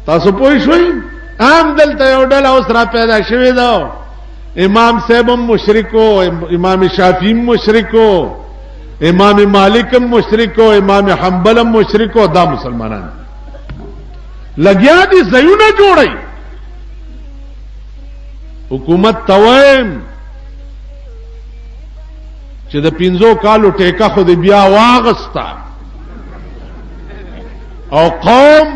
تاسو پوه شئ عام دلته یو ډله اوس را پیدا شوې ده امام صاحب هم مشرکو امام شافعی هم مشرکو امام مالک هم مشرکو امام حنبل هم مشرکو دا مسلمانان لګیا دي ځایونه جوړي حکومت تویم چې د 5 کالو ټیکه خو دې بیا واغستا او قوم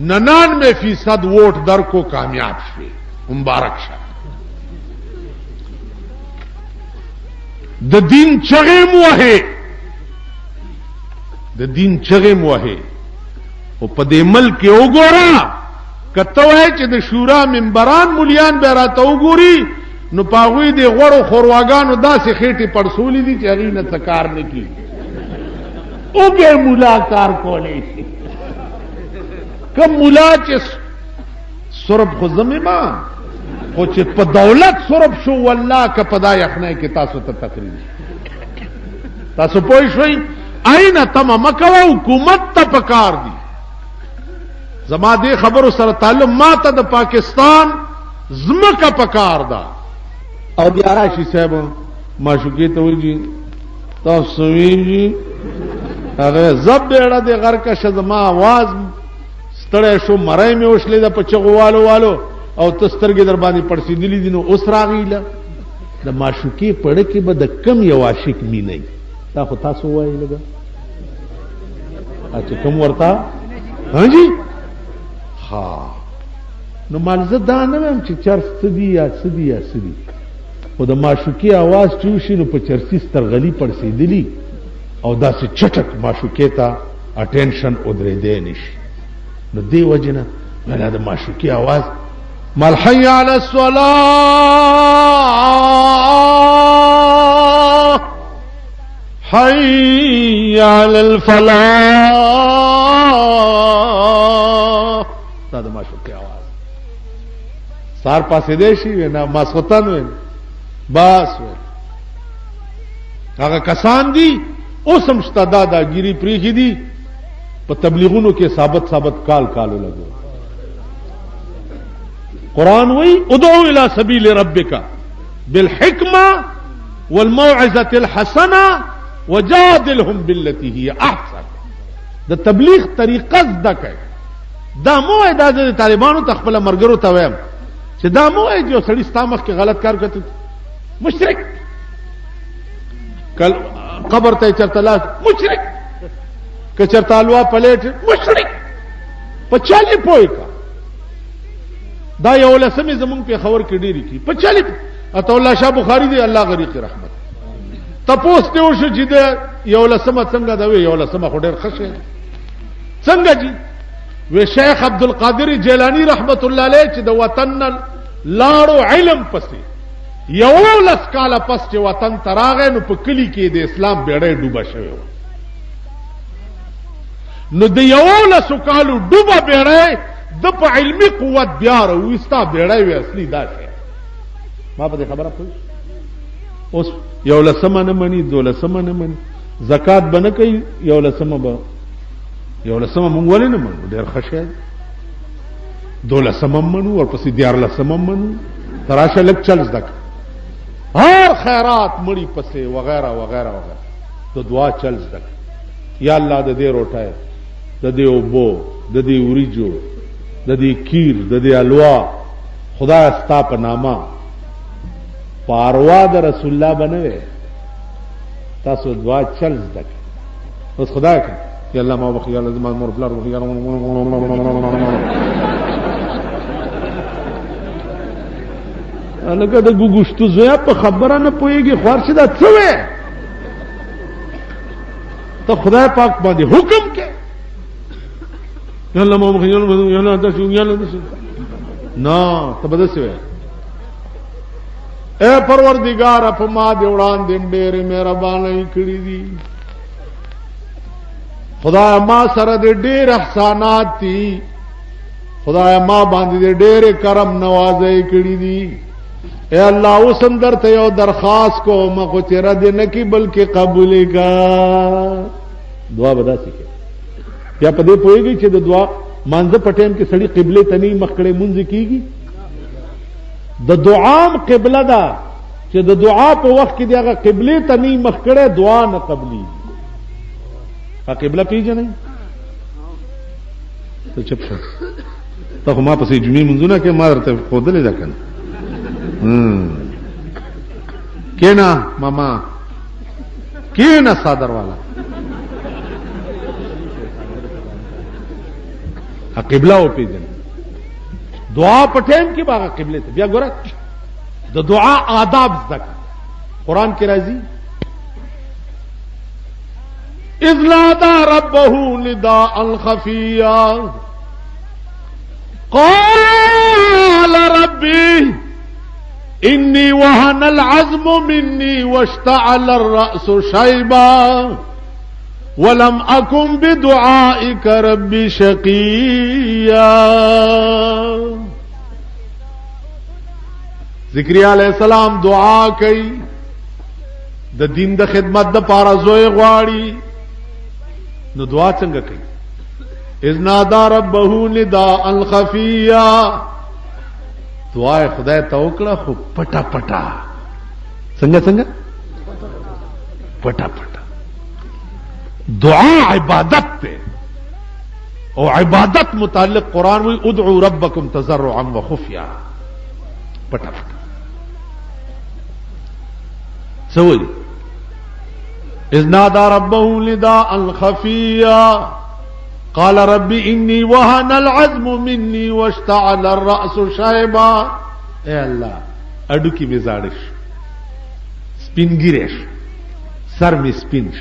99% ووٹ در کو کامیاب شوی مبارک شه د دین چغې موه د دین چغې موه او په دې ملک کې وګوره کته وای چې د شورا منبران مولیان به راته وګوري نو پاغوی دی غړو خورواګانو داسې خېټې پړسولې دي چې هغې نه څه کار نه کېږي اوګې مولا کار کولی شي کم مولا چې سرب خو زمې ما خو چې په دولت سرب شو والله که په دا یخنۍ کې تاسو ته تقریر تاسو پوه شئ اینه تمه مه کوه حکومت ته پکار دي زما دې خبرو سره تعلق ما ته د پاکستان ځمکه پکار ده او بیا راشي صاحب معشوقې ته وایي جي تاسو وایي هغه زب بیړه د غر کا شزما आवाज ستړی شو مړی مې وشلې ده په چغو والو او ته سترګې در باندې پړسېدلې دي نو اوس راغیله د معشوقې پړه کې به د کم یو عاشق مینی دا خو تاسو وایي لږه چې کوم ورته ها جی ها نو مالزه دا نه ویم چې چرس څه دي یا څه دي یا څه دي خو د معشوقې آواز چې وشي نو په چرسي سترغلي پړسېدلي او داسې چټک معشوقې ته اټینشن ودرېدی نه شي نو دې وجې نه دا د معشوقې آواز مال حي على الصلاة حي على الفلاح دا د معشوقې آواز سار پاسې دی شي نه ماسخوتن وي بس وي هغه کسان دي اوس هم شته دا ګيري پریخي دي په تبلیغونو کې ثابت کالو لګو قرآن وی ادعو الى سبیل ربک بالحکمه والموعظه الحسنه وجادلهم بالتي هي احسن د تبلیغ طریقه زده کوي دا مو د طالبانو تخپل مرګرو ته وایم چې دا مو یو سړی ستامخ کې غلط کار کوي مشرک کل قبر ته چرته لاس مشرک که چرته الوا پلیټ مشرک په چالي پوي کا دا یو لسمه زمون په خبر کې ډیری کی په چالي اته الله شاه بخاری دی الله غریق رحمت تپوس ته وشو چې دا یو لسمه څنګه دا یو لسمه خو ډیر خشه څنګه جی و شیخ عبد القادر جیلانی رحمت الله علیه چې د وطن لاړو علم پسې یو لس کاله پس چې وطن تراغه نو په کلی کې د اسلام بیړۍ ډوبه شوی نو د یو لس کالو ډوبه بیړۍ د په علمي قوت بیا راوستا بیړۍ وی اصلي دا شی ما په خبره پوه اوس یو لسمه نه مني دولسمه نه مني زکات بنه کوي یو لسمه به یو لسمه مونږ ولې نه منو ډېر خشه دولسمه منو ورپسې دیارلسمه منو تراشه لږ چل زده هر خیرات مړی پسې وغیرہ وغیرہ وغیرہ د دعا چل زده یا الله د دې روټه د دې اوبو د دې وریجو د دې کیر د دې الوا خدا استا په نامه پاروا د رسول الله بنوي تاسو دعا چل زده اوس خدا کا یا الله ما بخیا لازم مور بلار بخیا لکه د ګوګشتو زویا په خبره نه پويږي خورشي دا څه وې ته خدای پاک باندې حکم کې یا الله ما بخیا یا الله تاسو یا الله تاسو نه ته بده څه وې اے پروردگار په ما دې وړاندې ډېرې مهرباني کړې دي خدای ما سره دې ډېر احسانات دي خدای ما باندې ډېر کرم نوازې کړې دي اے الله اوسم درته یو درخواست کو مخو چې رد نه کی بلکې قبول کا دعا بدا سکے یا په دې پوهیږي چې د دعا مانځه په ټیم کې سړی قبله ته نه مخ کړي مونږ کیږي د دعا قبله ده چې د دعا په وخت کې دغه قبله ته نه مخ کړي دعا نه قبلي قبله پیژنې ته چپ شه ته ما پسې جمعې منځونه کې ما درته خودلې ده کنه کینا ماما کینا صادر والا قبله او پیژنې دعا په ټیم کې باغ قبله ته بیا ګوره د دعا آداب زده قرآن کې راځي اذ نادى ربه نداء خفيا قال ربي إني وهن العزم مني واشتعل الرأس شيبا ولم أكن بدعائك ربي شقيا ذکریا علیہ السلام دعا کئی د دین د خدمت د پاره زوی غواړي نو دعا څنګه کوي اذ نادى ربه نداء خفيا دعا خدای ته وکړه خو پټا پټا څنګه څنګه پټا پټا دعا عبادت ته او عبادت متعلق قرآن وی ادعوا ربکم تضرعا وخفیا پټا پټا سوي اذ نادى ربه نداء خفيا قال ربي اني وهن العزم مني واشتعل الراس شيبا اے الله اډو کی مزاړش سپینګریش سر می سپینش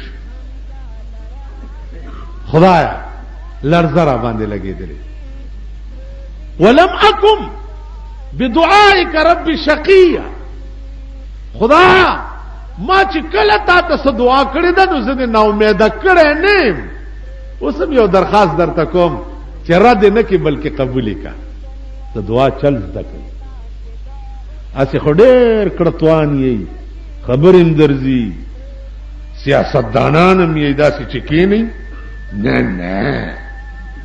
خدایا لرزرا باندې لګیدلې ولم اكن بدعائك ربي شقيا خدایا ما چې کله تا ته دعا کړې ده نو زه دې نا امیده کړی نه یم اوس هم یو درخواست درته کوم چې رد نه کړي بلکې قبول یې کړه د دعا چل زده کړي هسې خو ډېر کړتوان یې خبرې هم درځي سیاستدانان هم یې داسې چې کښېنئ نه نه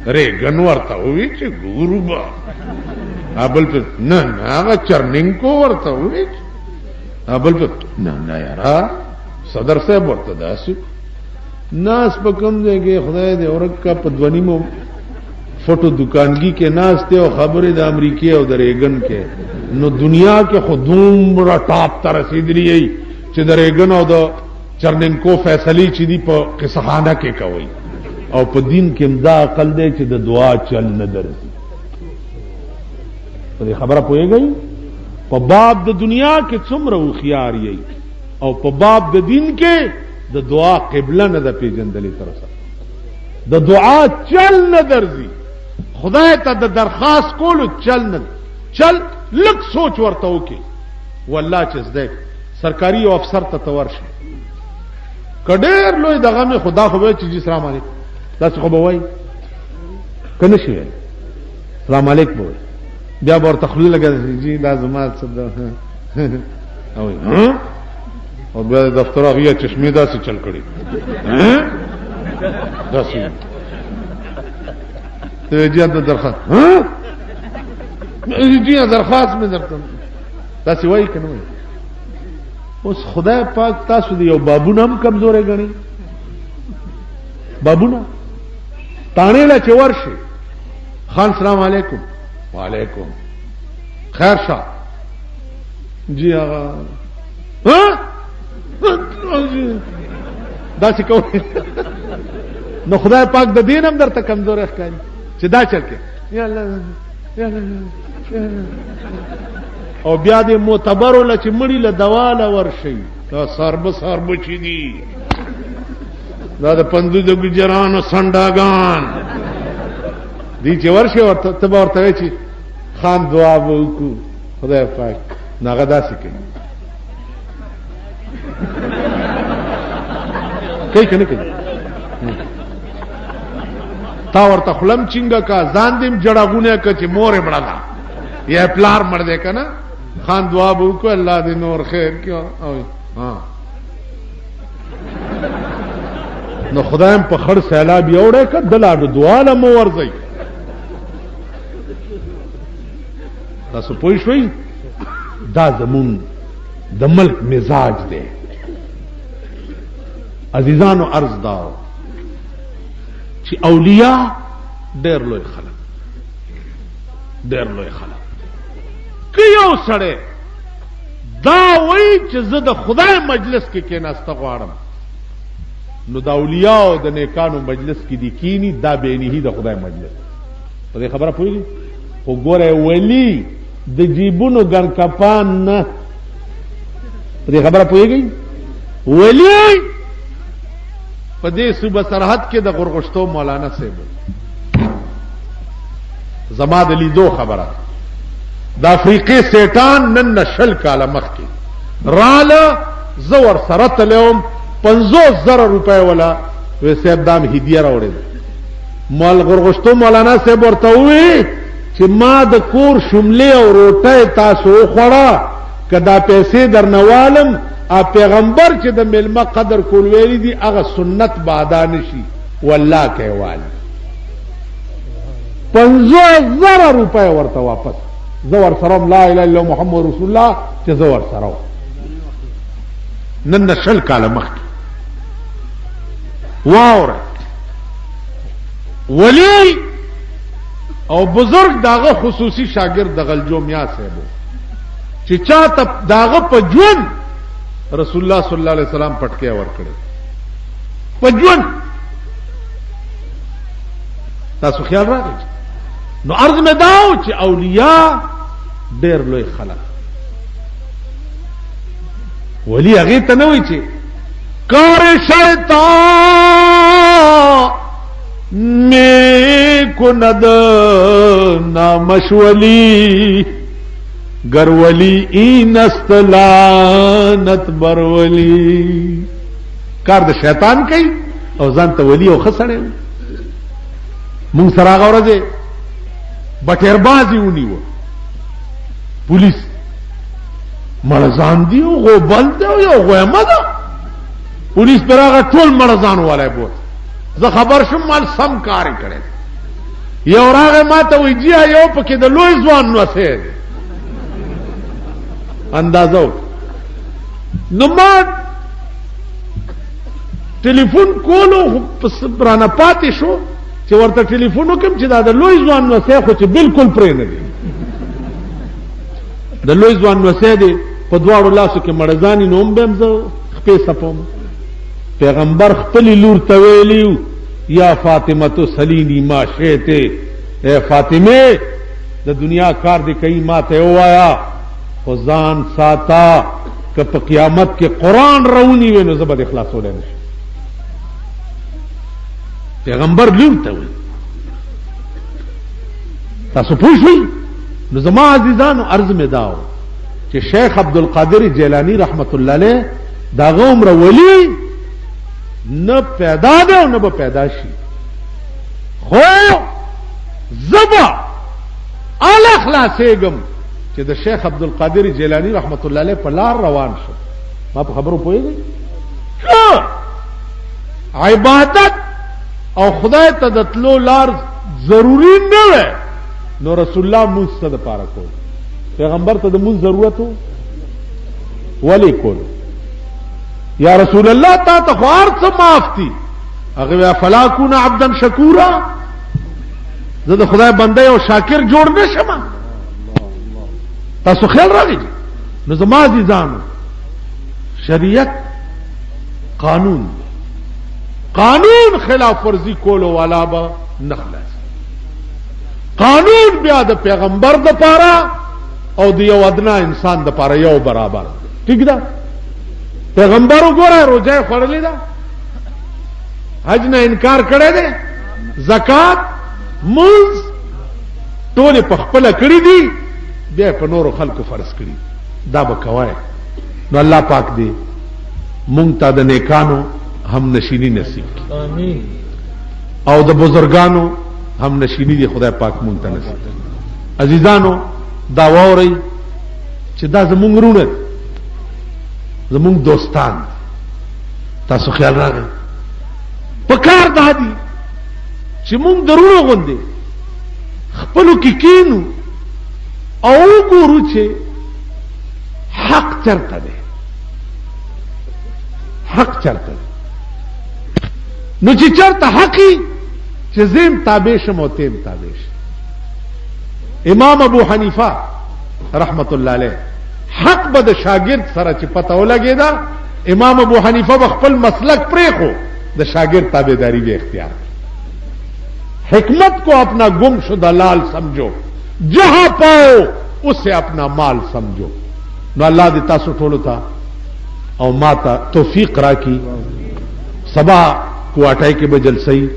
ریګن ورته ووایي چې ګورو به بل په نه نه هغه چرنینکو ورته ووایي بل په نه نه یاره صدر صاحب ورته داسې ناس په کوم ځای کې خدای دې اورک کا په دونیمو فوټو دکانګي کې ناس ته او خبرې د امریکای او د ریګن کې نو دنیا کې خودوم را ټاپ ته رسیدلی چې د ریګن او د چرنینکو فیصله چې دی په قصخانه کې کوي او په دین کې امدا عقل دی چې د دعا چل نه درځي په خبره پوهیږئ په باب د دنیا کې څومره خيار یې او په باب د دین کې د دعا قبله نه د پیژندلې تر سره د دعا چل نه درځي خدای ته د درخواست کولو چل نه چل لک سوچ ورته وکي والله چې زده سرکاري او افسر ته تورشي کډیر لوی دغه مې خدا خو به چې السلام علیکم تاسو خو به وای کنه شي السلام علیکم بیا ورته خلل لګا جی لازمات صدا او بیا دفتر هغه چشمه داسې چل کړي داسې ته جی د درخواست جی درخواست مې درته داسې وای کنه وای اوس خدای پاک تاسو دی یو بابونه هم کمزورې غني بابونه تانه لا چور شي خان سلام علیکم وعلیکم خیر شاه جی آقا دا څه کوي نو خدای پاک د دین هم درته کمزور ښکاري چې دا چل کې یا الله یا الله او بیا دې معتبر ول چې مړی له دواله ورشي دا سرب چي دي دا د پندو د ګجرانو سنداګان دي چې ورشي ورته تبا ورته چې خان دعا وکړو خدای پاک ناغه داسې کوي کوي کنه کوي تا ورته خلم چنګه کا ځان دیم جړاغونه ک چې مورې بڑا یا پلار مړ دې کنه خان دعا وکړو الله دې نور خیر کړي او ها نو خدایم په خړ سیلاب یوړې ک دلاډو دعا له مو ورځي تاسو پوه شئ دا زمون د ملک مزاج دی عزیزانو عرض داو چې اولیاء ډېر لوی خلک ډېر لوی خلک که یو سړی دا وایي چې زه د خدای مجلس کې کېناسته غواړم نو د اولیاء او د نیکانو مجلس کې دی کینی دا بینهی د خدای مجلس په دې خبره پوهیږي خو ګوره ولی د جیبونو ګن کپان نه په دې خبره پوهیږي ولی په دې صوبه سرحد کې د غرغشتو مولانا صاحب زما د لیدو خبره د افریقې سیټان نن نشل کاله مخکې راله زور سره تلوم 50,000 روپے ولا ویسے ابدام هدیه راوړل مال غرغشتو مولانا صاحب ورته وی چې ما د کور شملې او روټه تاسو خوړه کدا پیسې درنوالم ا پیغمبر چې د ملما قدر کول ویلي دي هغه سنت بادا نشي والله کوي 50,000 روپے ورته واپس زور سره لا اله الا محمد رسول الله چې زور سره نن نشل کاله مخکې واوره ولی او بزرگ داغه خصوصي شاگرد د غلجو میا صاحب چې چاته داغه په ژوند رسول الله صلی الله علیه وسلم پټکي ور کړی په ژوند تاسو خیال راغی نو عرض مې داو چې اولیاء ډېر لوی خلک ولی هغه ته نه وای چې کار شیطان میں کند نامشولی گرولی این استلانت برولی کار د شیطان کوي او ځان ته ولی او خسړې مونږ سره هغه ورځ بټیربازي ونیو پولیس مړزان دی او غوبل دی او غوېمه ده پولیس پر هغه ټول مړزان والے بوت زه خبر شم مال سم کار کړي یو راغه ما ته وی جی یو پکې د لوی ځوان وسه اندازو نو ما ټلیفون کولو پرانه پاتې شو چې ورته ټلیفون وکم چې دا د لوی ځوان وسه خو چې بالکل پرې نه دی د لوی ځوان وسه دی په دواړو لاسو کې مړزانی نوم بهم زه خپې سپوم پیغمبر خپل لور ته ویلیو یا فاطمه تو سلینی ما شئته اے فاطمه د دنیا کار دی کوي ما ته وایا خو ځان ساته که په قیامت کې قران راونی وي نو زبد اخلاصول نه پیغمبر لور ته وی تاسو پوښتنه نو زما عزیزانو عرض می داو چې شیخ عبدالقادر جیلانی رحمت الله علیه دا عمر ولی نه پیدا ده او نه به پیدا شي خو زبا ال اخلاصېګم چې د شیخ عبدالقادر جیلانی رحمت الله علیه په لار روان شو ما په خبرو پوهیږئ عبادت او خدای ته د تلو لار ضروری نه و نو رسول الله موږ ته د پاره کول پیغمبر ته د موږ ضرورت ولی کول یا رسول الله تا ته خار څه معاف دي هغه فلا کون عبدا شکورا زه د خدای بنده او شاکر جوړ نشم تاسو خیال راغی نو زما عزیزانو شریعت قانون خلاف ورزی کولو والا با نخلاص قانون بیا د پیغمبر د پاره او د یو ادنا انسان د پاره یو برابر ٹھیک ده پیغمبر وګوره روزه خورلې ده حج نه انکار کړی دی زکات مونږ ټول په خپل کړی دي بیا په نورو خلکو فرض کړی دا به کوای نو الله پاک دې مونږ ته د نیکانو هم نشینی نصیب آمین او د بزرگانو هم نشینی دی خدای پاک مونږ ته نصیب عزیزانو دا ووري چې دا زمونږ رونه زمونږ دوستان تاسو خیال راغی پکار دادی چې مونږ درونو غوندې خپلو کې کینو او ګورو چې حق چرته دی، حق چرته دی. نو چې چرته حقي چې زم تابع شم او تیم تابع شم. امام ابو حنیفه رحمت الله علیه حق به د شاګرد سره چې پته ولګیدا، امام ابو حنیفه بخپل مسلک پریخو د شاگرد تابعداری بھی اختیار. حکمت کو اپنا گم شدہ لال سمجھو، جہاں پاؤ اسے اپنا مال سمجھو. نو اللہ دې تاسو ټولو ته او ماتا توفیق راکړي. سبا کوټای کې به جلسې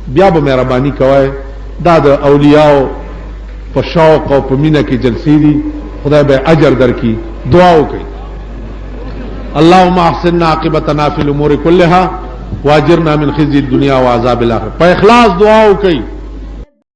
بیا به مهرباني کوئ. دا د اولیاء په شوق او په مینه کې جلسې دي، خدای به اجر درکړي. دعا وکړئ. اللهم احسننا عاقبتنا في الامور كلها واجرنا من خزي الدنيا وعذاب الاخره. په اخلاص دعا وکړئ.